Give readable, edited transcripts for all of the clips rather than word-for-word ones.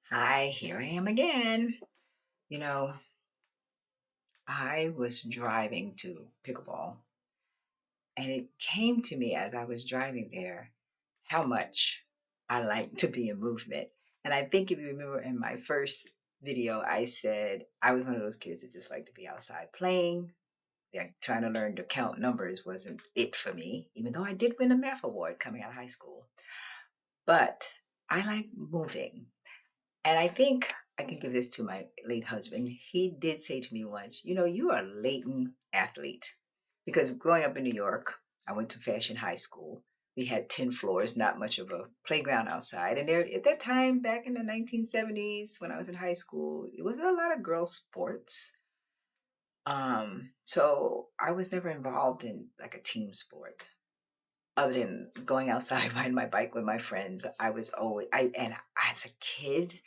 Hi, here I am again. You know, I was driving to pickleball, and it came to me as I was driving there how much I like to be in movement. And I think if you remember in my first video, I said I was one of those kids that just like to be outside playing. Like trying to learn to count numbers wasn't it for me, even though I did win a math award coming out of high school. But I like moving. And I think I can give this to my late husband. He did say to me once, you are a latent athlete. Because growing up in New York, I went to Fashion High School. We had 10 floors, not much of a playground outside. And there at that time, back in the 1970s, when I was in high school, it wasn't a lot of girl sports. So I was never involved in like a team sport. Other than going outside riding my bike with my friends, I was always I and as a kid,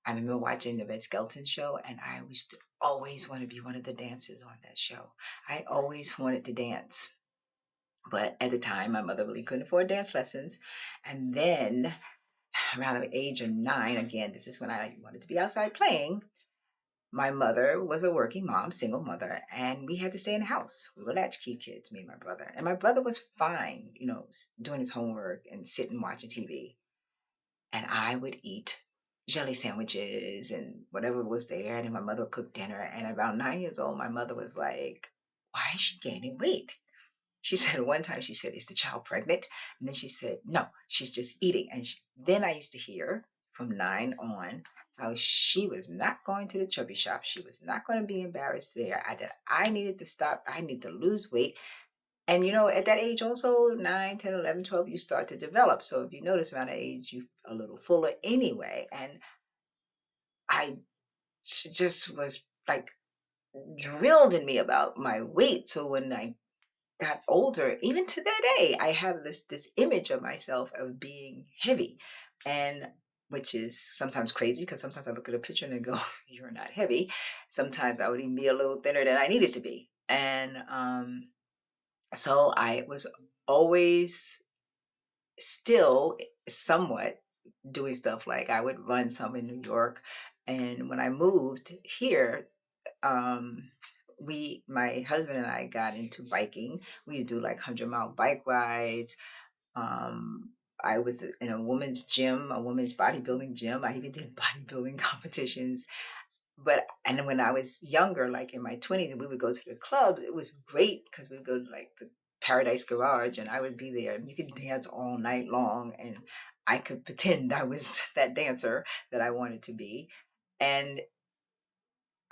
I remember watching the Red Skelton show, and I used to always want to be one of the dancers on that show. I always wanted to dance. But at the time, my mother really couldn't afford dance lessons. And then around the age of 9, again, this is when I wanted to be outside playing. My mother was a working mom, single mother, and we had to stay in the house. We were latchkey kids, me and my brother. And my brother was fine, doing his homework and sitting watching TV, and I would eat jelly sandwiches and whatever was there. And then my mother would cook dinner. And around 9 years old, my mother was like, "Why is she gaining weight?" She said one time, she said, "Is the child pregnant?" And then she said, "No, she's just eating." And then I used to hear from 9 on how she was not going to the chubby shop. She was not going to be embarrassed there. That I needed to stop. I need to lose weight. And at that age also, 9, 10, 11, 12, you start to develop. So if you notice around that age, you're a little fuller anyway. And I just was like drilled in me about my weight. So when I got older, even to that day, I have this image of myself of being heavy. And which is sometimes crazy because sometimes I look at a picture and I go, "You're not heavy." Sometimes I would even be a little thinner than I needed to be. And so I was always still somewhat doing stuff like I would run some in New York. And when I moved here, um, my husband and I got into biking. We would do like 100-mile bike rides. Um, I was in a women's gym, a women's bodybuilding gym. I even did bodybuilding competitions. And then when I was younger, like in my 20s, and we would go to the clubs, it was great because we would go to like the Paradise Garage and I would be there and you could dance all night long and I could pretend I was that dancer that I wanted to be. And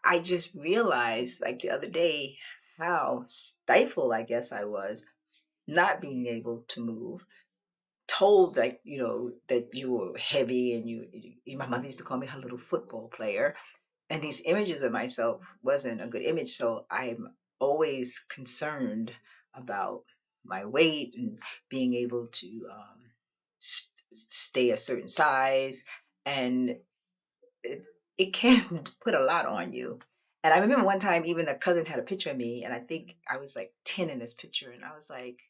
I just realized like the other day how stifled I guess I was not being able to move. Told like, that you were heavy and my mother used to call me her little football player, and these images of myself wasn't a good image, so I'm always concerned about my weight and being able to stay a certain size, and it can put a lot on you. And I remember one time even a cousin had a picture of me, and I think I was like 10 in this picture, and I was like,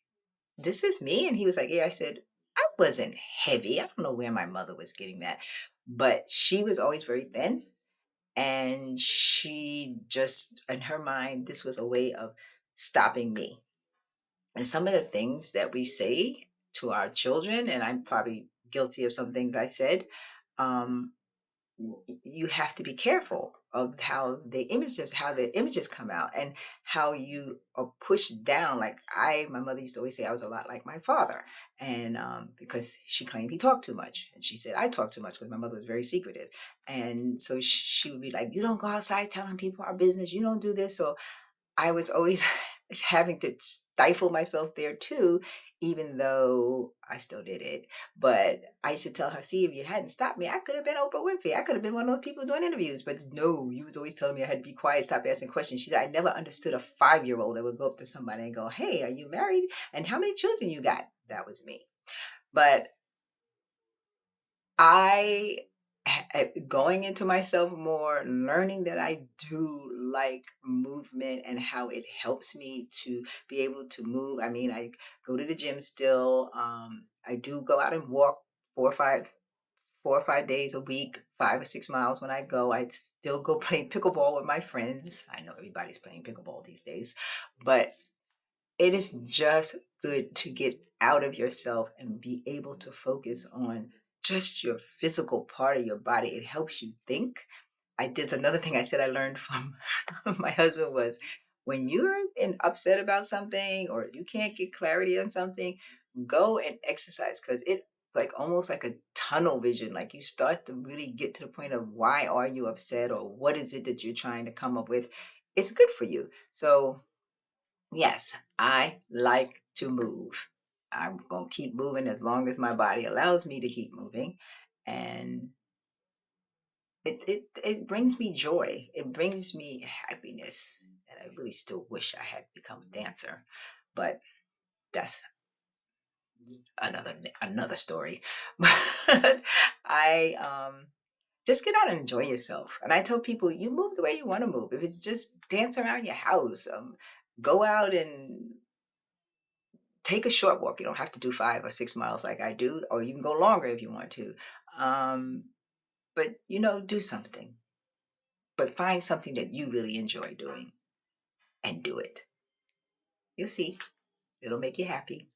"This is me?" And he was like, "Yeah." I said, "I wasn't heavy. I don't know where my mother was getting that, but she was always very thin, and she just in her mind this was a way of stopping me." And some of the things that we say to our children, and I'm probably guilty of some things I said, um, you have to be careful of how the images come out and how you are pushed down. Like my mother used to always say I was a lot like my father, and because she claimed he talked too much, and she said I talked too much because my mother was very secretive, and so she would be like, "You don't go outside telling people our business, you don't do this." So I was always having to stifle myself there too, even though I still did it. But I used to tell her, "See, if you hadn't stopped me, I could have been Oprah Winfrey. I could have been one of those people doing interviews." But no, you was always telling me I had to be quiet, stop asking questions. She said, "I never understood a 5-year old that would go up to somebody and go, 'Hey, are you married? And how many children you got?'" That was me. But I going into myself more, learning that I do like movement and how it helps me to be able to move. I mean, I go to the gym still. I do go out and walk 4 or 5 4 or 5 days a week, 5 or 6 miles when I go. I still go play pickleball with my friends. I know everybody's playing pickleball these days, but it is just good to get out of yourself and be able to focus on just your physical part of your body. It helps you think. I did another thing I said I learned from my husband was when you're upset about something or you can't get clarity on something, go and exercise because it like almost like a tunnel vision. Like you start to really get to the point of why are you upset or what is it that you're trying to come up with. It's good for you. So yes, I like to move. I'm going to keep moving as long as my body allows me to keep moving. And it brings me joy. It brings me happiness. And I really still wish I had become a dancer. But that's another story. But I just get out and enjoy yourself. And I tell people, you move the way you want to move. If it's just dance around your house, go out and take a short walk. You don't have to do 5 or 6 miles like I do, or you can go longer if you want to. Um, but do something. But find something that you really enjoy doing and do it. You'll see, it'll make you happy.